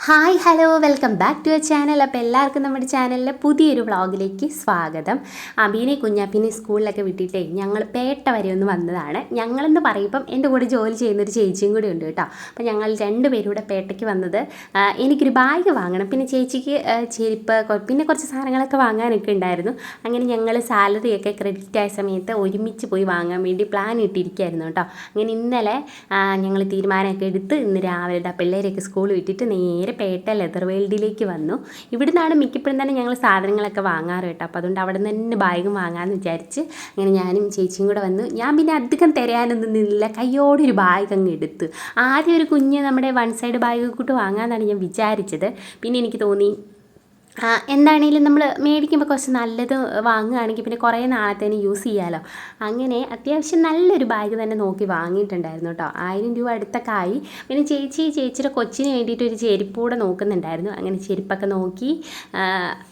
Hi hello welcome back to a channel. അപ്പോൾ എല്ലാവർക്കും നമ്മുടെ ചാനലിലെ പുതിയൊരു വ്ളോഗിലേക്ക് സ്വാഗതം. അബീനെ കുഞ്ഞാപ്പിനെ സ്കൂളിലൊക്കെ വിട്ടിട്ടേ ഞങ്ങൾ പേട്ട വരെ ഒന്ന് വന്നതാണ്. ഞങ്ങളെന്ന് പറയുമ്പം എൻ്റെ കൂടെ ജോലി ചെയ്യുന്നൊരു ചേച്ചിയും കൂടി ഉണ്ട് കേട്ടോ. അപ്പോൾ ഞങ്ങൾ രണ്ടുപേരും കൂടെ പേട്ടയ്ക്ക് വന്നത് എനിക്കൊരു ബാഗ് വാങ്ങണം, പിന്നെ ചേച്ചിക്ക് ചെരുപ്പ്, പിന്നെ കുറച്ച് സാധനങ്ങളൊക്കെ വാങ്ങാനൊക്കെ ഉണ്ടായിരുന്നു. അങ്ങനെ ഞങ്ങൾ സാലറിയൊക്കെ ക്രെഡിറ്റ് ആയ സമയത്ത് ഒരുമിച്ച് പോയി വാങ്ങാൻ വേണ്ടി പ്ലാൻ ഇട്ടിരിക്കുകയായിരുന്നു കേട്ടോ. അങ്ങനെ ഇന്നലെ ഞങ്ങൾ തീരുമാനമൊക്കെ എടുത്ത് ഇന്ന് രാവിലെ പിള്ളേരെയൊക്കെ സ്കൂൾ വിട്ടിട്ട് നേരെ പേട്ട ലെതർ വേൾഡിലേക്ക് വന്നു. ഇവിടെ നിന്നാണ് മിക്കപ്പോഴും തന്നെ ഞങ്ങൾ സാധനങ്ങളൊക്കെ വാങ്ങാറ് കേട്ടോ. അപ്പോൾ അതുകൊണ്ട് അവിടെ നിന്ന് തന്നെ ബാഗും വാങ്ങാമെന്ന് വിചാരിച്ച് അങ്ങനെ ഞാനും ചേച്ചിയും കൂടെ വന്നു. ഞാൻ പിന്നെ അധികം തിരയാനൊന്നും നിന്നില്ല, കയ്യോടൊരു ബാഗ് അങ്ങ് എടുത്തു. ആദ്യം ഒരു കുഞ്ഞ് നമ്മുടെ വൺ സൈഡ് ബാഗ് കൂട്ട് വാങ്ങാമെന്നാണ് ഞാൻ വിചാരിച്ചത്. പിന്നെ എനിക്ക് തോന്നി എന്താണെങ്കിലും നമ്മൾ മേടിക്കുമ്പോൾ കുറച്ച് നല്ലത് വാങ്ങുകയാണെങ്കിൽ പിന്നെ കുറേ നാളത്തേന് യൂസ് ചെയ്യാമല്ലോ. അങ്ങനെ അത്യാവശ്യം നല്ലൊരു ബാഗ് തന്നെ നോക്കി വാങ്ങിയിട്ടുണ്ടായിരുന്നു കേട്ടോ. 1000 രൂപ അടുത്തൊക്കെ ആയി. പിന്നെ ചേച്ചിയുടെ കൊച്ചിന് വേണ്ടിയിട്ട് ഒരു ചെരുപ്പ് കൂടെ നോക്കുന്നുണ്ടായിരുന്നു. അങ്ങനെ ചെരുപ്പൊക്കെ നോക്കി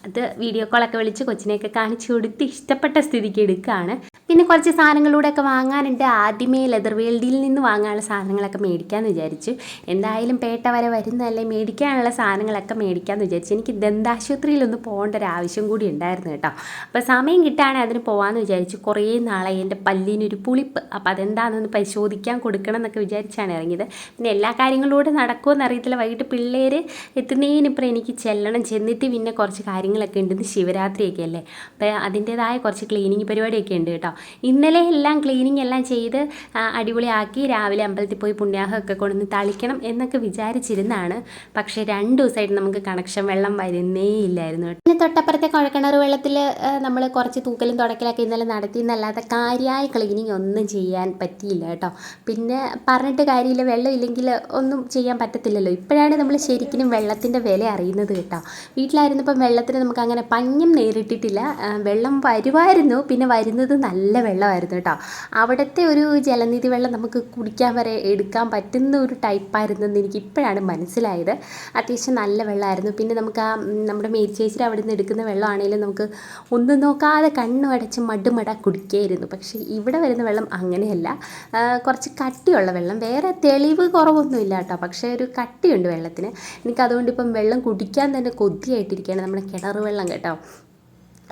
അത് വീഡിയോ കോളൊക്കെ വിളിച്ച് കൊച്ചിനെയൊക്കെ കാണിച്ചു കൊടുത്ത് ഇഷ്ടപ്പെട്ട സ്ഥിതിക്ക് എടുക്കുകയാണ്. പിന്നെ കുറച്ച് സാധനങ്ങളൂടെയൊക്കെ വാങ്ങാനുണ്ട്. ആദ്യമേ ലെതർ വേൾഡിൽ നിന്ന് വാങ്ങാനുള്ള സാധനങ്ങളൊക്കെ മേടിക്കാമെന്ന് വിചാരിച്ചു. എന്തായാലും പേട്ട വരെ വരുന്നതല്ലേ, മേടിക്കാനുള്ള സാധനങ്ങളൊക്കെ മേടിക്കാമെന്ന് വിചാരിച്ചു. എനിക്ക് ദന്താശുപത്രിയിലൊന്ന് പോകേണ്ട ഒരു ആവശ്യം കൂടി ഉണ്ടായിരുന്നു കേട്ടോ. അപ്പോൾ സമയം കിട്ടുകയാണെങ്കിൽ അതിന് പോകാമെന്ന് വിചാരിച്ചു. കുറേ നാളായി എൻ്റെ പല്ലിനൊരു പുളിപ്പ്, അപ്പോൾ അതെന്താണെന്ന് പരിശോധിക്കാൻ കൊടുക്കണം എന്നൊക്കെ വിചാരിച്ചാണ് ഇറങ്ങിയത്. പിന്നെ എല്ലാ കാര്യങ്ങളിലൂടെ നടക്കുമെന്ന് അറിയത്തില്ല. വൈകിട്ട് പിള്ളേർ എത്തുന്നതിനിപ്പുറം എനിക്ക് ചെന്നിട്ട് പിന്നെ കുറച്ച് കാര്യങ്ങളൊക്കെ ഉണ്ട്. ഇന്ന് ശിവരാത്രിയൊക്കെ അല്ലേ, അപ്പോൾ അതിൻ്റേതായ കുറച്ച് ക്ലീനിങ് പരിപാടിയൊക്കെ ഉണ്ട് കേട്ടോ. ഇന്നലെ എല്ലാം ക്ലീനിങ് എല്ലാം ചെയ്ത് അടിപൊളിയാക്കി രാവിലെ അമ്പലത്തിൽ പോയി പുണ്യാഹമൊക്കെ കൊണ്ടുവന്ന് തളിക്കണം എന്നൊക്കെ വിചാരിച്ചിരുന്നാണ്. പക്ഷേ 2 ദിവസമായിട്ട് നമുക്ക് കണക്ഷൻ വെള്ളം വരുന്നേ ഇല്ലായിരുന്നു കേട്ടോ. പിന്നെ തൊട്ടപ്പുറത്തെ കുഴൽക്കിണർ വെള്ളത്തിൽ നമ്മൾ കുറച്ച് തൂക്കലും തുടക്കലൊക്കെ ഇന്നലെ നടത്തി എന്നല്ലാതെ കാര്യമായ ക്ലീനിങ് ഒന്നും ചെയ്യാൻ പറ്റിയില്ല കേട്ടോ. പിന്നെ പറഞ്ഞിട്ട് കാര്യമില്ല, വെള്ളം ഇല്ലെങ്കിൽ ഒന്നും ചെയ്യാൻ പറ്റത്തില്ലല്ലോ. ഇപ്പോഴാണ് നമ്മൾ ശരിക്കും വെള്ളത്തിൻ്റെ വില അറിയുന്നത് കേട്ടോ. വീട്ടിലായിരുന്നപ്പം വെള്ളത്തിന് നമുക്ക് അങ്ങനെ പഞ്ഞം നേരിട്ടിട്ടില്ല. വെള്ളം വരുമായിരുന്നു, പിന്നെ വരുന്നത് നല്ല വെള്ളമായിരുന്നു കേട്ടോ. അവിടുത്തെ ഒരു ജലനിധി വെള്ളം നമുക്ക് കുടിക്കാൻ വരെ എടുക്കാൻ പറ്റുന്ന ഒരു ടൈപ്പായിരുന്നെന്ന് എനിക്ക് ഇപ്പോഴാണ് മനസ്സിലായത്. അത്യാവശ്യം നല്ല വെള്ളമായിരുന്നു. പിന്നെ നമുക്ക് നമ്മുടെ മേരിച്ചേച്ചിയുടെ അവിടെ നിന്ന് എടുക്കുന്ന വെള്ളമാണെങ്കിലും നമുക്ക് ഒന്നും നോക്കാതെ കണ്ണുമടച്ച് മടുമട കുടിക്കുകയായിരുന്നു. പക്ഷേ ഇവിടെ വരുന്ന വെള്ളം അങ്ങനെയല്ല, കുറച്ച് കട്ടിയുള്ള വെള്ളം, വേറെ തെളിവ് കുറവൊന്നുമില്ല കേട്ടോ. പക്ഷേ ഒരു കട്ടിയുണ്ട് വെള്ളത്തിന്. എനിക്കതുകൊണ്ട് ഇപ്പം വെള്ളം കുടിക്കാൻ തന്നെ കൊതിയായിട്ടിരിക്കുകയാണ്, നമ്മുടെ കിണർ വെള്ളം കേട്ടോ.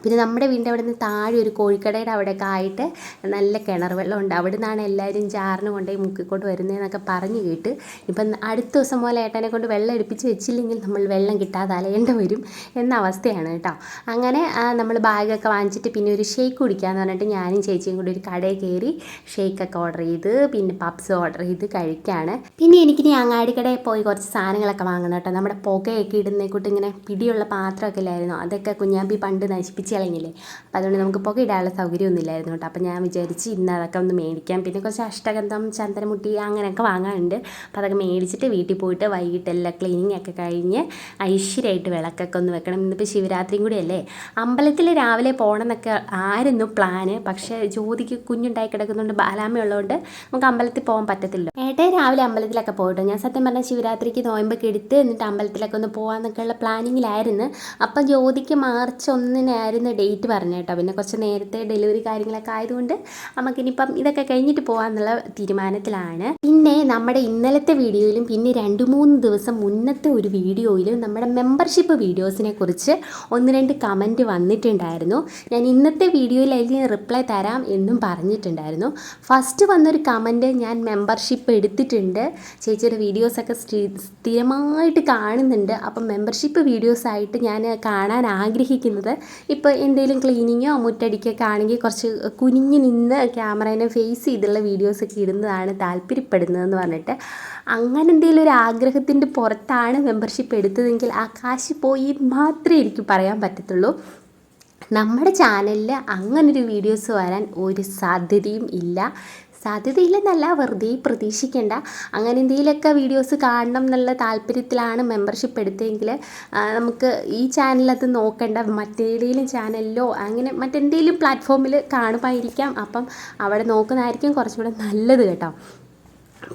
പിന്നെ നമ്മുടെ വീടിൻ്റെ അവിടെ നിന്ന് താഴെ ഒരു കോഴിക്കടയുടെ അവിടെയൊക്കെ ആയിട്ട് നല്ല കിണർ വെള്ളമുണ്ട്. അവിടെ നിന്നാണ് എല്ലാവരും ജാറിന് കൊണ്ടുപോയി മുക്കിക്കൊണ്ട് വരുന്നതെന്നൊക്കെ പറഞ്ഞു കേട്ട്. ഇപ്പം അടുത്ത ദിവസം പോലെ ഏട്ടനെ കൊണ്ട് വെള്ളം എടുപ്പിച്ച് വെച്ചില്ലെങ്കിൽ നമ്മൾ വെള്ളം കിട്ടാതെ അലയേണ്ടി വരും എന്ന അവസ്ഥയാണ് കേട്ടോ. അങ്ങനെ നമ്മൾ ബാഗൊക്കെ വാങ്ങിച്ചിട്ട് പിന്നെ ഒരു ഷേക്ക് കുടിക്കാമെന്ന് പറഞ്ഞിട്ട് ഞാനും ചേച്ചിയും കൂടി ഒരു കടയിൽ കയറി ഷേക്കൊക്കെ ഓർഡർ ചെയ്ത് പിന്നെ പപ്സ് ഓർഡർ ചെയ്ത് കഴിക്കുകയാണ്. പിന്നെ എനിക്കിനി അങ്ങാടിക്കടയിൽ പോയി കുറച്ച് സാധനങ്ങളൊക്കെ വാങ്ങണം കേട്ടോ. നമ്മുടെ പുകയൊക്കെ ഇടുന്നേക്കൂട്ട് ഇങ്ങനെ പിടിയുള്ള പാത്രമൊക്കെ ഇല്ലായിരുന്നു, അതൊക്കെ കുഞ്ഞാമ്പി പണ്ട് നശിപ്പിച്ച് കളഞ്ഞില്ലേ. അപ്പോൾ അതുകൊണ്ട് നമുക്ക് പുക ഇടാനുള്ള സൗകര്യമൊന്നും ഇല്ലായിരുന്നു കേട്ടോ. അപ്പോൾ ഞാൻ വിചാരിച്ച് ഇന്ന് അതൊക്കെ ഒന്ന് മേടിക്കാം. പിന്നെ കുറച്ച് അഷ്ടഗന്ധം, ചന്ദനമുട്ടി അങ്ങനെയൊക്കെ വാങ്ങാനുണ്ട്. അപ്പോൾ അതൊക്കെ മേടിച്ചിട്ട് വീട്ടിൽ പോയിട്ട് വൈകിട്ടെല്ലാം ക്ലീനിങ് ഒക്കെ കഴിഞ്ഞ് ഐശ്വര്യമായിട്ട് വിളക്കൊക്കെ ഒന്ന് വെക്കണം. ഇന്നിപ്പോൾ ശിവരാത്രിയും കൂടി അല്ലേ. അമ്പലത്തിൽ രാവിലെ പോകണം എന്നൊക്കെ ആയിരുന്നു പ്ലാന്. പക്ഷേ ജ്യോതിക്ക് കുഞ്ഞുണ്ടായി കിടക്കുന്നുണ്ട്, ബാലാമ്മ ഉള്ളതുകൊണ്ട് നമുക്ക് അമ്പലത്തിൽ പോകാൻ പറ്റത്തില്ല. ഏട്ടൻ രാവിലെ അമ്പലത്തിലൊക്കെ പോയിട്ടോ. ഞാൻ സത്യം പറഞ്ഞാൽ ശിവരാത്രിക്ക് നോയമ്പൊക്കെ എടുത്ത് എന്നിട്ട് അമ്പലത്തിലൊക്കെ ഒന്ന് പോകാമെന്നൊക്കെയുള്ള പ്ലാനിങ്ങിലായിരുന്നു. അപ്പം ജ്യോതിക്ക് മാർച്ച് 1 ഡേറ്റ് പറഞ്ഞു കേട്ടോ. പിന്നെ കുറച്ച് നേരത്തെ ഡെലിവറി കാര്യങ്ങളൊക്കെ ആയതുകൊണ്ട് നമുക്കിനിപ്പം ഇതൊക്കെ കഴിഞ്ഞിട്ട് പോകാമെന്നുള്ള തീരുമാനത്തിലാണ്. പിന്നെ നമ്മുടെ ഇന്നലത്തെ വീഡിയോയിലും പിന്നെ 2-3 ദിവസം മുന്നത്തെ ഒരു വീഡിയോയിലും നമ്മുടെ മെമ്പർഷിപ്പ് വീഡിയോസിനെ കുറിച്ച് 1-2 കമൻറ്റ് വന്നിട്ടുണ്ടായിരുന്നു. ഞാൻ ഇന്നത്തെ വീഡിയോയിൽ അതിന് റിപ്ലൈ തരാം എന്നും പറഞ്ഞിട്ടുണ്ടായിരുന്നു. ഫസ്റ്റ് വന്നൊരു കമൻറ്റ്, ഞാൻ മെമ്പർഷിപ്പ് എടുത്തിട്ടുണ്ട്, ചേച്ചിയുടെ വീഡിയോസൊക്കെ സ്ഥിരമായിട്ട് കാണുന്നുണ്ട്, അപ്പം മെമ്പർഷിപ്പ് വീഡിയോസായിട്ട് ഞാൻ കാണാൻ ആഗ്രഹിക്കുന്നത് ഇപ്പോൾ എന്തെങ്കിലും ക്ലീനിങ്ങോ മുറ്റടിക്കൊക്കെ ആണെങ്കിൽ കുറച്ച് കുനിഞ്ഞ് നിന്ന് ക്യാമറേനെ ഫേസ് ചെയ്തുള്ള വീഡിയോസൊക്കെ ഇടുന്നതാണ് താല്പര്യപ്പെടുന്നതെന്ന് പറഞ്ഞിട്ട്, അങ്ങനെ എന്തെങ്കിലും ഒരു ആഗ്രഹത്തിൻ്റെ പുറത്താണ് മെമ്പർഷിപ്പ് എടുത്തതെങ്കിൽ ആ കാശ് പോയി മാത്രമേ എനിക്ക് പറയാൻ പറ്റത്തുള്ളൂ. നമ്മുടെ ചാനലിൽ അങ്ങനൊരു വീഡിയോസ് വരാൻ ഒരു സാധ്യതയും ഇല്ല. സാധ്യതയില്ലെന്നല്ല, വെറുതെ പ്രതീക്ഷിക്കേണ്ട. അങ്ങനെ എന്തെങ്കിലുമൊക്കെ വീഡിയോസ് കാണണം എന്നുള്ള താല്പര്യത്തിലാണ് മെമ്പർഷിപ്പ് എടുത്തതെങ്കിൽ നമുക്ക് ഈ ചാനലത് നോക്കേണ്ട, മറ്റേതെങ്കിലും ചാനലിലോ അങ്ങനെ മറ്റെന്തെങ്കിലും പ്ലാറ്റ്ഫോമിൽ കാണുമായിരിക്കാം. അപ്പം അവിടെ നോക്കുന്നതായിരിക്കും കുറച്ചും കൂടെ നല്ലത് കേട്ടോ.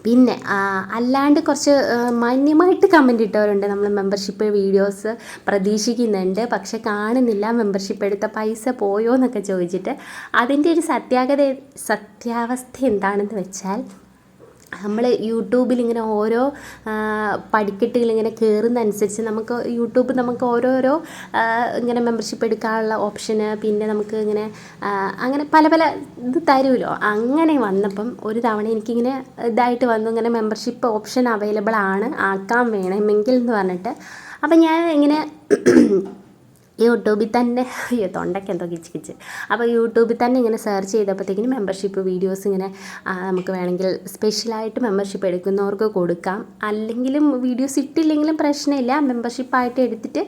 പിന്നെ അല്ലാണ്ട് കുറച്ച് മാന്യമായിട്ട് കമൻറ്റ് ഇട്ടവരുണ്ട്, നമ്മൾ മെമ്പർഷിപ്പ് വീഡിയോസ് പ്രതീക്ഷിക്കുന്നുണ്ട് പക്ഷെ കാണുന്നില്ല, മെമ്പർഷിപ്പ് എടുത്ത പൈസ പോയോ എന്നൊക്കെ ചോദിച്ചിട്ട്. അതിൻ്റെ ഒരു സത്യാവസ്ഥ എന്താണെന്ന് വെച്ചാൽ നമ്മൾ യൂട്യൂബിൽ ഇങ്ങനെ ഓരോ പടിക്കെട്ടുകളിങ്ങനെ കയറുന്നതനുസരിച്ച് നമുക്ക് ഓരോരോ ഇങ്ങനെ മെമ്പർഷിപ്പ് എടുക്കാനുള്ള ഓപ്ഷന്, പിന്നെ നമുക്ക് ഇങ്ങനെ അങ്ങനെ പല പല ഇത് തരുമല്ലോ. അങ്ങനെ വന്നപ്പം ഒരു തവണ എനിക്കിങ്ങനെ ഇതായിട്ട് വന്നു, ഇങ്ങനെ മെമ്പർഷിപ്പ് ഓപ്ഷൻ അവൈലബിൾ ആണ്, ആക്കാൻ വേണമെങ്കിൽ എന്ന് പറഞ്ഞിട്ട്. അപ്പം ഞാൻ ഇങ്ങനെ യൂട്യൂബിൽ തന്നെ തൊണ്ടയ്ക്ക് എന്തോ കിച്ച് അപ്പോൾ യൂട്യൂബിൽ തന്നെ ഇങ്ങനെ സെർച്ച് ചെയ്തപ്പോഴത്തേക്കിനും മെമ്പർഷിപ്പ് വീഡിയോസ് ഇങ്ങനെ നമുക്ക് വേണമെങ്കിൽ സ്പെഷ്യലായിട്ട് മെമ്പർഷിപ്പ് എടുക്കുന്നവർക്ക് കൊടുക്കാം, അല്ലെങ്കിലും വീഡിയോസ് ഇട്ടില്ലെങ്കിലും പ്രശ്നമില്ല, മെമ്പർഷിപ്പായിട്ട് എടുത്തിട്ട്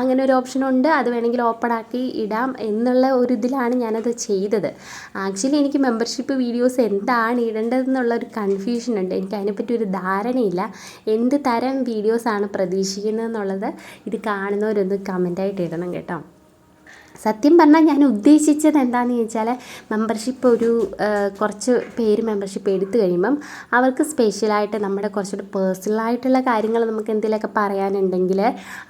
അങ്ങനെ ഒരു ഓപ്ഷനുണ്ട്, അത് വേണമെങ്കിൽ ഓപ്പൺ ആക്കി ഇടാം എന്നുള്ള ഒരു ഇതിലാണ് ഞാനത് ചെയ്തത്. ആക്ച്വലി എനിക്ക് മെമ്പർഷിപ്പ് വീഡിയോസ് എന്താണ് ഇടേണ്ടതെന്നുള്ളൊരു കൺഫ്യൂഷൻ ഉണ്ട്, എനിക്ക് അതിനെപ്പറ്റി ഒരു ധാരണയില്ല. എന്ത് തരം വീഡിയോസാണ് പ്രതീക്ഷിക്കുന്നതെന്നുള്ളത് ഇത് കാണുന്നവരൊന്ന് കമൻ്റായിട്ട് ഇടണം കേട്ടോ. സത്യം പറഞ്ഞാൽ ഞാൻ ഉദ്ദേശിച്ചത് എന്താണെന്ന് ചോദിച്ചാൽ, മെമ്പർഷിപ്പ് കുറച്ച് പേര് മെമ്പർഷിപ്പ് എടുത്തു കഴിയുമ്പം അവർക്ക് സ്പെഷ്യലായിട്ട് നമ്മുടെ കുറച്ചുകൂടി പേഴ്സണലായിട്ടുള്ള കാര്യങ്ങൾ നമുക്ക് എന്തെങ്കിലുമൊക്കെ പറയാനുണ്ടെങ്കിൽ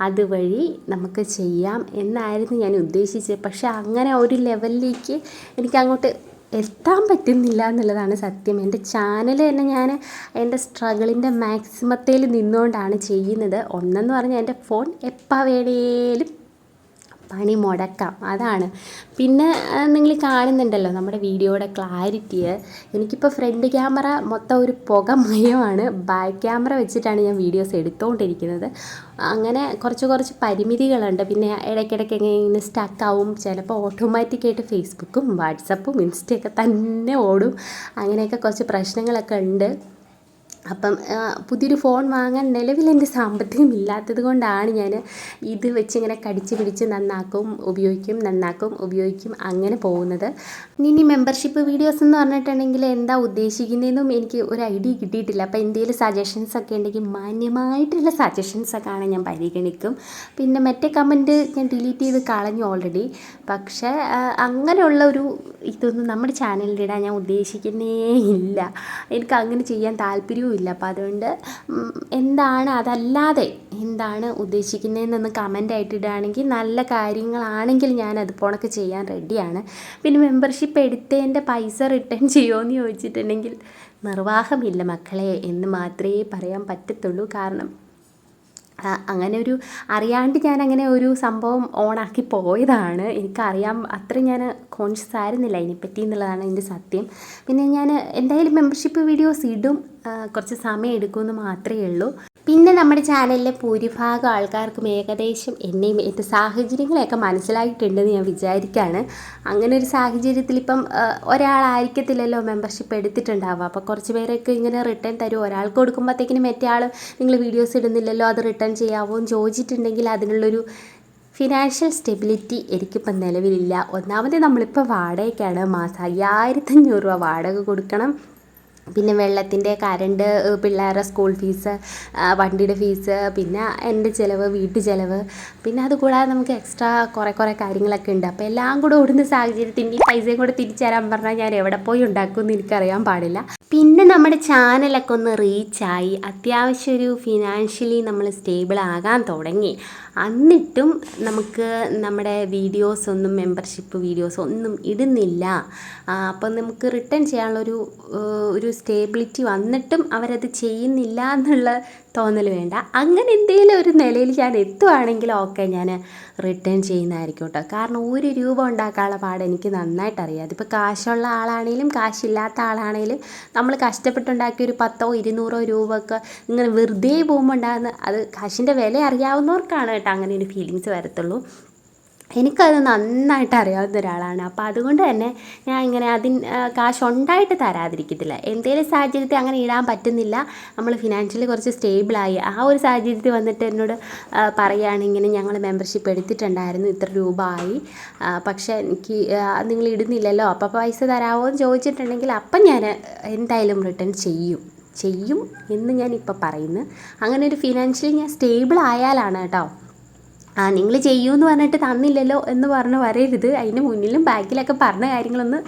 അതുവഴി നമുക്ക് ചെയ്യാം എന്നായിരുന്നു ഞാൻ ഉദ്ദേശിച്ചത്. പക്ഷേ അങ്ങനെ ഒരു ലെവലിലേക്ക് എനിക്കങ്ങോട്ട് എത്താൻ പറ്റുന്നില്ല എന്നുള്ളതാണ് സത്യം. എൻ്റെ ചാനൽ തന്നെ ഞാൻ എൻ്റെ സ്ട്രഗിളിൻ്റെ മാക്സിമത്തിൽ നിന്നുകൊണ്ടാണ് ചെയ്യുന്നത്. ഒന്നെന്ന് പറഞ്ഞാൽ എൻ്റെ ഫോൺ എപ്പോൾ വേണേലും പണി മുടക്കാം, അതാണ്. പിന്നെ നിങ്ങൾ കാണുന്നുണ്ടല്ലോ നമ്മുടെ വീഡിയോയുടെ ക്ലാരിറ്റി. എനിക്കിപ്പോൾ ഫ്രണ്ട് ക്യാമറ മൊത്തം ഒരു പുകമയമാണ്, ബാക്ക് ക്യാമറ വെച്ചിട്ടാണ് ഞാൻ വീഡിയോസ് എടുത്തുകൊണ്ടിരിക്കുന്നത്. അങ്ങനെ കുറച്ച് പരിമിതികളുണ്ട്. പിന്നെ ഇടയ്ക്കിടയ്ക്ക് ഇങ്ങനെ സ്റ്റക്കാവും, ചിലപ്പോൾ ഓട്ടോമാറ്റിക്കായിട്ട് ഫേസ്ബുക്കും വാട്സപ്പും ഇൻസ്റ്റയൊക്കെ തന്നെ ഓടും. അങ്ങനെയൊക്കെ കുറച്ച് പ്രശ്നങ്ങളൊക്കെ ഉണ്ട്. അപ്പം പുതിയൊരു ഫോൺ വാങ്ങാൻ നിലവിൽ എൻ്റെ സാമ്പത്തികം ഇല്ലാത്തത് കൊണ്ടാണ് ഞാൻ ഇത് വെച്ച് ഇങ്ങനെ കടിച്ച് പിടിച്ച് ഉപയോഗിക്കും അങ്ങനെ പോകുന്നത്. ഇനി മെമ്പർഷിപ്പ് വീഡിയോസ് എന്ന് പറഞ്ഞിട്ടുണ്ടെങ്കിൽ എന്താ ഉദ്ദേശിക്കുന്നതെന്നും എനിക്ക് ഒരു ഐഡിയ കിട്ടിയിട്ടില്ല. അപ്പോൾ എന്തെങ്കിലും സജഷൻസൊക്കെ ഉണ്ടെങ്കിൽ മാന്യമായിട്ടുള്ള സജഷൻസൊക്കെ ഞാൻ പരിഗണിക്കും. പിന്നെ മറ്റേ കമൻറ്റ് ഞാൻ ഡിലീറ്റ് ചെയ്ത് കളഞ്ഞു ഓൾറെഡി. പക്ഷേ അങ്ങനെയുള്ള ഇതൊന്നും നമ്മുടെ ചാനലിലിടാൻ ഞാൻ ഉദ്ദേശിക്കുന്നേ ഇല്ല. എനിക്ക് അങ്ങനെ ചെയ്യാൻ താല്പര്യവും ഇല്ല. അപ്പോൾ അതുകൊണ്ട് അതല്ലാതെ എന്താണ് ഉദ്ദേശിക്കുന്നതെന്നൊന്ന് കമൻ്റായിട്ട് ഇടുകയാണെങ്കിൽ, നല്ല കാര്യങ്ങളാണെങ്കിൽ ഞാൻ അതുപോലൊക്കെ ചെയ്യാൻ റെഡിയാണ്. പിന്നെ മെമ്പർഷിപ്പ് എടുത്തതിൻ്റെ പൈസ റിട്ടേൺ ചെയ്യുമോയെന്ന് ചോദിച്ചിട്ടുണ്ടെങ്കിൽ നിർവാഹമില്ല മക്കളെ എന്ന് മാത്രമേ പറയാൻ പറ്റത്തുള്ളൂ. കാരണം അങ്ങനെ അറിയാണ്ട് ഞാനങ്ങനെ ഒരു സംഭവം ഓണാക്കി പോയതാണ്. എനിക്കറിയാം, അത്രയും ഞാൻ കോൺഷ്യസ് ആയിരുന്നില്ല അതിനെപ്പറ്റി എന്നുള്ളതാണ് എൻ്റെ സത്യം. പിന്നെ ഞാൻ എന്തായാലും മെമ്പർഷിപ്പ് വീഡിയോസ് ഇടും, കുറച്ച് സമയം എടുക്കുമെന്ന് മാത്രമേ ഉള്ളൂ. പിന്നെ നമ്മുടെ ചാനലിലെ ഭൂരിഭാഗം ആൾക്കാർക്കും ഏകദേശം എന്നെയും എൻ്റെ സാഹചര്യങ്ങളെയൊക്കെ മനസ്സിലായിട്ടുണ്ടെന്ന് ഞാൻ വിചാരിക്കുകയാണ്. അങ്ങനെ ഒരു സാഹചര്യത്തിൽ ഇപ്പം ഒരാളായിരിക്കത്തില്ലല്ലോ മെമ്പർഷിപ്പ് എടുത്തിട്ടുണ്ടാവുക. അപ്പോൾ കുറച്ച് പേരൊക്കെ ഇങ്ങനെ റിട്ടേൺ തരും. ഒരാൾക്ക് കൊടുക്കുമ്പോഴത്തേക്കിനും മറ്റേ ആൾ നിങ്ങൾ വീഡിയോസ് ഇടുന്നില്ലല്ലോ, അത് റിട്ടേൺ ചെയ്യാമോ എന്ന് ചോദിച്ചിട്ടുണ്ടെങ്കിൽ അതിനുള്ളൊരു ഫിനാൻഷ്യൽ സ്റ്റെബിലിറ്റി എനിക്കിപ്പം നിലവിലില്ല. ഒന്നാമത് നമ്മളിപ്പോൾ വാടകയ്ക്കാണ്, മാസം 5500 രൂപ വാടക കൊടുക്കണം. പിന്നെ വെള്ളത്തിൻ്റെ, കറണ്ട്, പിള്ളേരുടെ സ്കൂൾ ഫീസ്, വണ്ടിയുടെ ഫീസ്, പിന്നെ എൻ്റെ ചിലവ്, വീട്ടു ചിലവ്, പിന്നെ അതുകൂടാതെ നമുക്ക് എക്സ്ട്രാ കുറേ കാര്യങ്ങളൊക്കെ ഉണ്ട്. അപ്പോൾ എല്ലാം കൂടെ ഓടുന്ന സാഹചര്യത്തിൽ ഈ പൈസയും കൂടെ തിരിച്ചു തരാൻ പറഞ്ഞാൽ ഞാൻ എവിടെ പോയി ഉണ്ടാക്കുമെന്ന് എനിക്കറിയാൻ പാടില്ല. പിന്നെ നമ്മുടെ ചാനലൊക്കെ ഒന്ന് റീച്ചായി, അത്യാവശ്യം ഫിനാൻഷ്യലി നമ്മൾ സ്റ്റേബിൾ ആകാൻ തുടങ്ങി. എന്നിട്ടും നമുക്ക് നമ്മുടെ വീഡിയോസൊന്നും, മെമ്പർഷിപ്പ് വീഡിയോസൊന്നും ഇടുന്നില്ല. അപ്പം നമുക്ക് റിട്ടേൺ ചെയ്യാനുള്ളൊരു സ്റ്റേബിലിറ്റി വന്നിട്ടും അവരത് ചെയ്യുന്നില്ല എന്നുള്ള തോന്നൽ വേണ്ട. അങ്ങനെ എന്തെങ്കിലും ഒരു നിലയിൽ ഞാൻ എത്തുവാണെങ്കിൽ ഓക്കെ, ഞാൻ റിട്ടേൺ ചെയ്യുന്നതായിരിക്കും കേട്ടോ. കാരണം 1 രൂപ ഉണ്ടാക്കാനുള്ള പാട് എനിക്ക് നന്നായിട്ട് അറിയാം. അതിപ്പോൾ കാശുള്ള ആളാണെങ്കിലും കാശില്ലാത്ത ആളാണെങ്കിലും നമ്മൾ കഷ്ടപ്പെട്ടുണ്ടാക്കിയ ഒരു 10 200 രൂപ ഒക്കെ ഇങ്ങനെ വെറുതെ പോകുമ്പോൾ ഉണ്ടാകുന്ന, അത് കാശിൻ്റെ വില അറിയാവുന്നവർക്കാണ് കേട്ടോ അങ്ങനെ ഒരു ഫീലിങ്സ് വരത്തുള്ളൂ. എനിക്കത് നന്നായിട്ട് അറിയാവുന്ന ഒരാളാണ്. അപ്പോൾ അതുകൊണ്ട് തന്നെ ഞാൻ ഇങ്ങനെ കാശുണ്ടായിട്ട് തരാതിരിക്കത്തില്ല. എന്തെങ്കിലും സാഹചര്യത്തിൽ അങ്ങനെ ഇടാൻ പറ്റുന്നില്ല, നമ്മൾ ഫിനാൻഷ്യലി കുറച്ച് സ്റ്റേബിളായി, ആ ഒരു സാഹചര്യത്തിൽ വന്നിട്ട് എന്നോട് പറയുകയാണ്, ഇങ്ങനെ ഞങ്ങൾ മെമ്പർഷിപ്പ് എടുത്തിട്ടുണ്ടായിരുന്നു, ഇത്ര രൂപ ആയി, പക്ഷേ എനിക്ക് നിങ്ങൾ ഇടുന്നില്ലല്ലോ, അപ്പോൾ പൈസ തരാമോ എന്ന് ചോദിച്ചിട്ടുണ്ടെങ്കിൽ അപ്പം ഞാൻ എന്തായാലും റിട്ടേൺ ചെയ്യും എന്ന് ഞാനിപ്പോൾ പറയുന്നു. അങ്ങനെ ഒരു ഫിനാൻഷ്യലി ഞാൻ സ്റ്റേബിൾ ആയാലാണ് കേട്ടോ. നിങ്ങൾ ചെയ്യുമെന്ന് പറഞ്ഞിട്ട് തന്നില്ലല്ലോ എന്ന് പറഞ്ഞ് വരരുത്. അതിന് മുന്നിലും ബാക്കിലൊക്കെ പറഞ്ഞ കാര്യങ്ങളൊന്ന്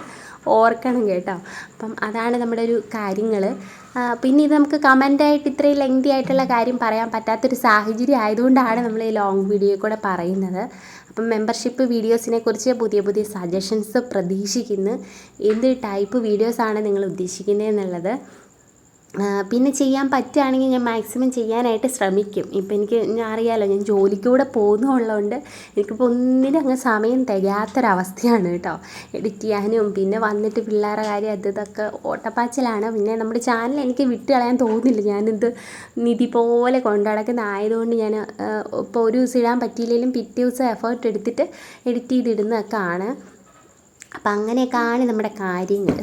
ഓർക്കണം കേട്ടോ. അപ്പം അതാണ് നമ്മുടെ ഒരു കാര്യങ്ങൾ. പിന്നെ ഇത് നമുക്ക് കമൻ്റായിട്ട് ഇത്രയും ലെങ്തി ആയിട്ടുള്ള കാര്യം പറയാൻ പറ്റാത്തൊരു സാഹചര്യം ആയതുകൊണ്ടാണ് നമ്മൾ ഈ ലോങ് വീഡിയോ കൂടെ പറയുന്നത്. അപ്പം മെമ്പർഷിപ്പ് വീഡിയോസിനെ കുറിച്ച് പുതിയ പുതിയ സജഷൻസ് പ്രതീക്ഷിക്കുന്നു. എന്ത് ടൈപ്പ് വീഡിയോസാണ് നിങ്ങൾ ഉദ്ദേശിക്കുന്നത് എന്നുള്ളത്. പിന്നെ ചെയ്യാൻ പറ്റുകയാണെങ്കിൽ ഞാൻ മാക്സിമം ചെയ്യാനായിട്ട് ശ്രമിക്കും. ഇപ്പം ഞാൻ അറിയാമല്ലോ, ഞാൻ ജോലിക്കൂടെ പോകുന്നതുള്ളതുകൊണ്ട് എനിക്കിപ്പോൾ ഒന്നിനും അങ്ങ് സമയം തികയാത്തൊരവസ്ഥയാണ് കേട്ടോ. എഡിറ്റ് ചെയ്യാനും പിന്നെ വന്നിട്ട് പിള്ളേരുടെ കാര്യം ഇതൊക്കെ ഓട്ടപ്പാച്ചിലാണ്. പിന്നെ നമ്മുടെ ചാനൽ എനിക്ക് വിട്ട് കളയാൻ തോന്നുന്നില്ല. ഞാനിത് നിധി പോലെ കൊണ്ടു നടക്കുന്ന ആയതുകൊണ്ട് ഞാൻ ഇപ്പോൾ ഒരു ദിവസം ഇടാൻ പറ്റിയില്ലെങ്കിലും പിറ്റേ ദിവസം എഫേർട്ട് എടുത്തിട്ട് എഡിറ്റ് ചെയ്തിടുന്നതൊക്കെ ആണ്. അപ്പം അങ്ങനെയൊക്കെയാണ് നമ്മുടെ കാര്യങ്ങൾ.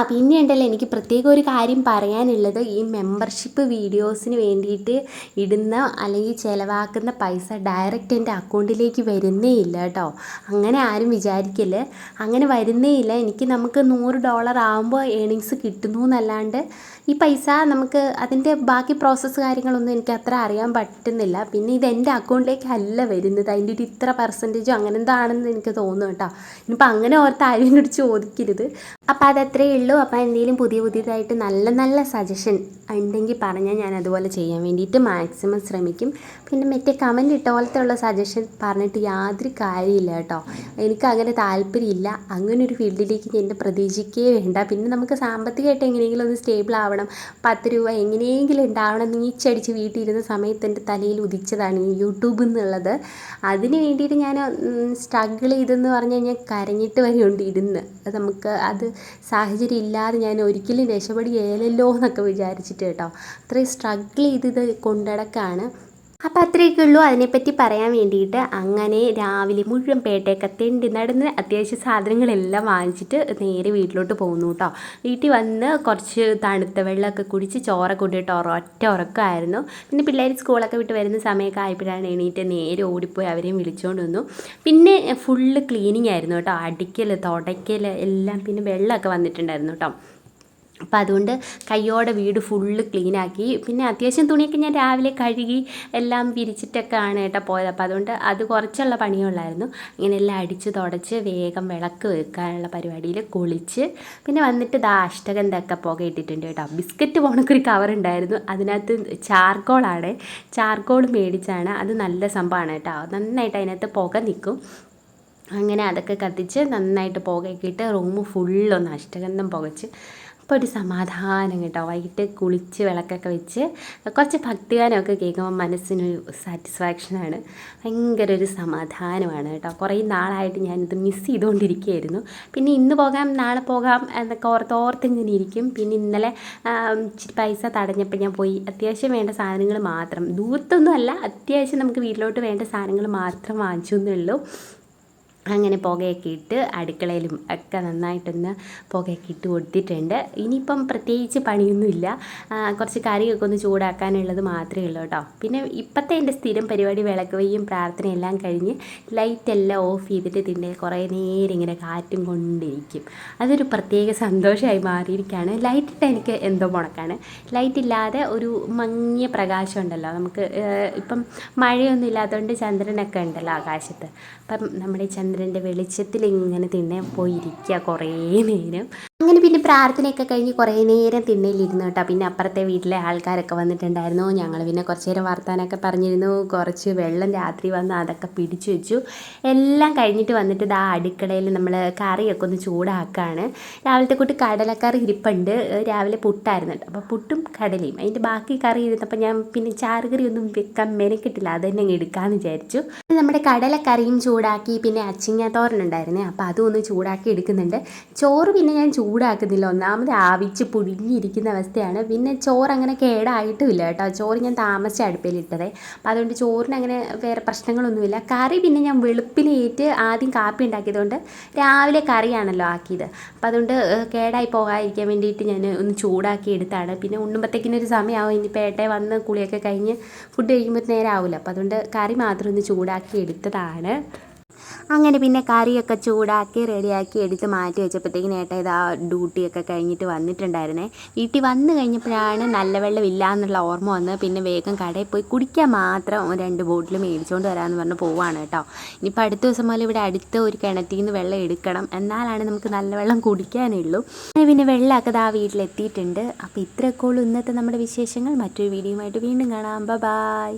പിന്നെ ഉണ്ടല്ലോ, എനിക്ക് പ്രത്യേകം ഒരു കാര്യം പറയാനുള്ളത്, ഈ മെമ്പർഷിപ്പ് വീഡിയോസിന് വേണ്ടിയിട്ട് ഇടുന്ന അല്ലെങ്കിൽ ചിലവാക്കുന്ന പൈസ ഡയറക്റ്റ് എൻ്റെ അക്കൗണ്ടിലേക്ക് വരുന്നേ ഇല്ല കേട്ടോ. അങ്ങനെ ആരും വിചാരിക്കല്, അങ്ങനെ വരുന്നേ ഇല്ല. നമുക്ക് $100 ആകുമ്പോൾ ഏണിങ്സ് കിട്ടുന്നു എന്നല്ലാണ്ട് ഈ പൈസ നമുക്ക് അതിൻ്റെ ബാക്കി പ്രോസസ്സ് കാര്യങ്ങളൊന്നും എനിക്ക് അത്ര അറിയാൻ പറ്റുന്നില്ല. പിന്നെ ഇത് എൻ്റെ അക്കൗണ്ടിലേക്കല്ല വരുന്നത്, അതിൻ്റെ ഒരു ഇത്ര പെർസെൻറ്റേജോ അങ്ങനെ എന്താണെന്ന് എനിക്ക് തോന്നുന്നു കേട്ടോ. ഇനിയിപ്പോൾ അങ്ങനെ ഓർത്ത് ആരും എന്നോട് ചോദിക്കരുത്. അപ്പോൾ അതത്രയേ ഉള്ളൂ. അപ്പോൾ എന്തെങ്കിലും പുതിയതായിട്ട് നല്ല നല്ല സജഷൻ ഉണ്ടെങ്കിൽ പറഞ്ഞാൽ ഞാൻ അതുപോലെ ചെയ്യാൻ വേണ്ടിയിട്ട് മാക്സിമം ശ്രമിക്കും. പിന്നെ മറ്റേ കമൻറ്റ് ഇട്ട പോലത്തെ ഉള്ള സജഷൻ പറഞ്ഞിട്ട് യാതൊരു കാര്യമില്ല കേട്ടോ. എനിക്ക് അങ്ങനെ താല്പര്യമില്ല. അങ്ങനെ ഒരു ഫീൽഡിലേക്ക് എൻ്റെ പ്രതീക്ഷിക്കേ വേണ്ട. പിന്നെ നമുക്ക് സാമ്പത്തികമായിട്ട് എങ്ങനെയെങ്കിലും ഒന്ന് സ്റ്റേബിൾ ആവണം, 10 രൂപ എങ്ങനെയെങ്കിലും ഉണ്ടാവണം, നീച്ചടിച്ച് വീട്ടിലിരുന്ന സമയത്ത് എൻ്റെ തലയിൽ ഉദിച്ചതാണ് ഈ യൂട്യൂബ് എന്നുള്ളത്. അതിന് വേണ്ടിയിട്ട് ഞാൻ സ്ട്രഗിൾ ചെയ്തെന്ന് പറഞ്ഞു കഴിഞ്ഞാൽ കരഞ്ഞിട്ട് വരെയുണ്ട് ഇരുന്ന്. അത് സാഹചര്യം ഇല്ലാതെ ഞാൻ ഒരിക്കലും രക്ഷപ്പെടുകയില്ലല്ലോ എന്നൊക്കെ വിചാരിച്ചിട്ട് കേട്ടോ. അത്രയും സ്ട്രഗിൾ ചെയ്ത് കൊണ്ടുനടക്കാണ്. അപ്പോൾ അത്രയൊക്കെ ഉള്ളൂ അതിനെപ്പറ്റി പറയാൻ വേണ്ടിയിട്ട്. അങ്ങനെ രാവിലെ മുഴുവൻ പേട്ടയൊക്കെ തെണ്ടി നടന്ന് അത്യാവശ്യം സാധനങ്ങളെല്ലാം വാങ്ങിച്ചിട്ട് നേരെ വീട്ടിലോട്ട് പോകുന്നു കേട്ടോ. വീട്ടിൽ വന്ന് കുറച്ച് തണുത്ത വെള്ളമൊക്കെ കുടിച്ച് ചോറൊക്കെ കൊണ്ടിട്ട് ഒറ്റ ഉറക്കമായിരുന്നു. പിന്നെ പിള്ളേർ സ്കൂളൊക്കെ വിട്ട് വരുന്ന സമയമൊക്കെ ആയപ്പോഴാണ് എണീറ്റ് നേരെ ഓടിപ്പോയി അവരെയും വിളിച്ചുകൊണ്ട് വന്നു. പിന്നെ ഫുള്ള് ക്ലീനിങ് ആയിരുന്നു കേട്ടോ, അടിക്കൽ തുടയ്ക്കൽ എല്ലാം. പിന്നെ വെള്ളമൊക്കെ വന്നിട്ടുണ്ടായിരുന്നു കേട്ടോ. അപ്പോൾ അതുകൊണ്ട് കയ്യോടെ വീട് ഫുള്ള് ക്ലീനാക്കി. പിന്നെ അത്യാവശ്യം തുണിയൊക്കെ ഞാൻ രാവിലെ കഴുകി എല്ലാം വിരിച്ചിട്ടൊക്കെ ആണ് കേട്ടോ പോയത്. അപ്പോൾ അതുകൊണ്ട് അത് കുറച്ചുള്ള പണിയുള്ളായിരുന്നു. ഇങ്ങനെ എല്ലാം അടിച്ച് തുടച്ച് വേഗം വിളക്ക് വെക്കാനുള്ള പരിപാടിയിൽ കുളിച്ച് പിന്നെ വന്നിട്ട് അഷ്ടഗന്ധമൊക്കെ പുക ഇട്ടിട്ടുണ്ട് കേട്ടോ. ബിസ്ക്കറ്റ് പോണക്കൊരു കവറുണ്ടായിരുന്നു, അതിനകത്ത് ചാർക്കോൾ മേടിച്ചാണ്. അത് നല്ല സംഭവമാണ് കേട്ടോ, നന്നായിട്ട് അതിനകത്ത് പുക നിൽക്കും. അങ്ങനെ അതൊക്കെ കത്തിച്ച് നന്നായിട്ട് പുകയൊക്കെ ഇട്ട് റൂം ഫുള്ളൊന്ന് അഷ്ടഗന്ധം പുകച്ച് അപ്പോൾ ഒരു സമാധാനം കേട്ടോ. വൈകിട്ട് കുളിച്ച് വിളക്കൊക്കെ വെച്ച് കുറച്ച് ഭക്തിഗാനമൊക്കെ കേൾക്കുമ്പോൾ മനസ്സിനൊരു സാറ്റിസ്ഫാക്ഷനാണ്, ഭയങ്കര ഒരു സമാധാനമാണ് കേട്ടോ. കുറേ നാളായിട്ട് ഞാനിത് മിസ് ചെയ്തുകൊണ്ടിരിക്കുകയായിരുന്നു. പിന്നെ ഇന്ന് പോകാം നാളെ പോകാം എന്നൊക്കെ ഓർത്തിങ്ങനെ ഇരിക്കും. പിന്നെ ഇന്നലെ ഇച്ചിരി പൈസ തടഞ്ഞപ്പോൾ ഞാൻ പോയി അത്യാവശ്യം വേണ്ട സാധനങ്ങൾ മാത്രം, ദൂരത്തൊന്നും അല്ല, അത്യാവശ്യം നമുക്ക് വീട്ടിലോട്ട് വേണ്ട സാധനങ്ങൾ മാത്രം വാങ്ങിച്ചു എന്നേ ഉള്ളൂ. അങ്ങനെ പുകയൊക്കെ ഇട്ട് അടുക്കളയിലും ഒക്കെ നന്നായിട്ടൊന്ന് പുകയൊക്കെ ഇട്ട് കൊടുത്തിട്ടുണ്ട്. ഇനിയിപ്പം പ്രത്യേകിച്ച് പണിയൊന്നുമില്ല, കുറച്ച് കറിയൊക്കെ ഒന്ന് ചൂടാക്കാനുള്ളത് മാത്രമേ ഉള്ളൂ കേട്ടോ. പിന്നെ ഇപ്പോഴത്തെ എൻ്റെ സ്ഥിരം പരിപാടി വിളക്ക് വയ്യും പ്രാർത്ഥനയെല്ലാം കഴിഞ്ഞ് ലൈറ്റെല്ലാം ഓഫ് ചെയ്തിട്ട് തിന്നെ കുറേ നേരം ഇങ്ങനെ കാറ്റും കൊണ്ടിരിക്കും. അതൊരു പ്രത്യേക സന്തോഷമായി മാറിയിരിക്കുകയാണ്. ലൈറ്റിട്ട് എനിക്ക് എന്തോ മുടക്കാണ്. ലൈറ്റില്ലാതെ ഒരു മങ്ങിയ പ്രകാശം ഉണ്ടല്ലോ നമുക്ക്. ഇപ്പം മഴയൊന്നും ഇല്ലാത്തതുകൊണ്ട് ചന്ദ്രനൊക്കെ ഉണ്ടല്ലോ ആകാശത്ത്. അപ്പം നമ്മുടെ ചന്ദ്രൻ്റെ വെളിച്ചത്തിൽ ഇങ്ങനെ തിന്നെ പോയിരിക്കുക കുറേ നേരം. അങ്ങനെ പിന്നെ പ്രാർത്ഥനയൊക്കെ കഴിഞ്ഞ് കുറേ നേരം തിണ്ണയിലിരുന്നു കേട്ടോ. പിന്നെ അപ്പുറത്തെ വീട്ടിലെ ആൾക്കാരൊക്കെ വന്നിട്ടുണ്ടായിരുന്നു. ഞങ്ങൾ പിന്നെ കുറച്ച് നേരം വർത്താനമൊക്കെ പറഞ്ഞിരുന്നു. കുറച്ച് വെള്ളം രാത്രി വന്ന് അതൊക്കെ പിടിച്ചു വെച്ചു. എല്ലാം കഴിഞ്ഞിട്ട് വന്നിട്ട് അടുക്കളയിൽ നമ്മൾ കറിയൊക്കെ ഒന്ന് ചൂടാക്കുകയാണ്. രാവിലത്തെ കൂട്ട് കടലക്കറി ഇരിപ്പുണ്ട്. രാവിലെ പുട്ടായിരുന്നു കേട്ടോ. അപ്പോൾ പുട്ടും കടലയും അതിൻ്റെ ബാക്കി കറി ഇരുന്നപ്പോൾ ഞാൻ പിന്നെ ചാറുകറി ഒന്നും വെക്കാൻ മെനക്കിട്ടില്ല, അത് തന്നെ അങ്ങ് എടുക്കാമെന്ന് വിചാരിച്ചു. നമ്മുടെ കടലക്കറിയും ചൂടാക്കി. പിന്നെ അച്ചിങ്ങാത്തോരനുണ്ടായിരുന്നേ, അപ്പോൾ അതും ഒന്ന് ചൂടാക്കി എടുക്കുന്നുണ്ട്. ചോറ് പിന്നെ ഞാൻ ചൂടാക്കുന്നില്ല, ഒന്നാമത് ആവിച്ച് പുഴുങ്ങിയിരിക്കുന്ന അവസ്ഥയാണ്. പിന്നെ ചോറ് അങ്ങനെ കേടായിട്ടുമില്ല കേട്ടോ. ചോറ് ഞാൻ താമസിച്ച് അടുപ്പിലിട്ടതേ, അപ്പോൾ അതുകൊണ്ട് ചോറിന് അങ്ങനെ വേറെ പ്രശ്നങ്ങളൊന്നുമില്ല. കറി പിന്നെ ഞാൻ വെളുപ്പിനേറ്റ് ആദ്യം കാപ്പി ഉണ്ടാക്കിയതുകൊണ്ട് രാവിലെ കറിയാണല്ലോ ആക്കിയത്, അപ്പോൾ അതുകൊണ്ട് കേടായി പോകാതിരിക്കാൻ വേണ്ടിയിട്ട് ഞാൻ ഒന്ന് ചൂടാക്കി എടുത്താണ്. പിന്നെ ഉണ്ണുമ്പോഴത്തേക്കിനൊരു സമയമാവും, ഇനി പേട്ടയെ വന്ന് കുളിയൊക്കെ കഴിഞ്ഞ് ഫുഡ് കഴിക്കുമ്പോൾ നേരം ആവില്ല. അപ്പോൾ അതുകൊണ്ട് കറി മാത്രം ഒന്ന് ചൂടാക്കി എടുത്തതാണ്. അങ്ങനെ പിന്നെ കറിയൊക്കെ ചൂടാക്കി റെഡിയാക്കി എടുത്ത് മാറ്റി വെച്ചപ്പോഴത്തേക്കിന് ഏട്ടാ ഇതാ ഡ്യൂട്ടിയൊക്കെ കഴിഞ്ഞിട്ട് വന്നിട്ടുണ്ടായിരുന്നേ. വീട്ടിൽ വന്നു കഴിഞ്ഞപ്പോഴാണ് നല്ല വെള്ളം ഇല്ല എന്നുള്ള ഓർമ്മ വന്ന് പിന്നെ വേഗം കടയിൽ പോയി കുടിക്കാൻ മാത്രം 2 ബോട്ടിൽ മേടിച്ചുകൊണ്ട് വരാമെന്ന് പറഞ്ഞ് പോവാണ് കേട്ടോ. ഇനിയിപ്പോൾ അടുത്ത ദിവസം മുതൽ ഇവിടെ അടുത്ത ഒരു കിണറ്റിൽ നിന്ന് വെള്ളം എടുക്കണം, എന്നാലാണ് നമുക്ക് നല്ല വെള്ളം കുടിക്കാനുള്ളൂ. പിന്നെ വെള്ളമൊക്കെ ആ വീട്ടിലെത്തിയിട്ടുണ്ട്. അപ്പോൾ ഇത്രയൊക്കെ ഉള്ളൂ ഇന്നത്തെ നമ്മുടെ വിശേഷങ്ങൾ. മറ്റൊരു വീഡിയോയുമായിട്ട് വീണ്ടും കാണാം. ബൈ.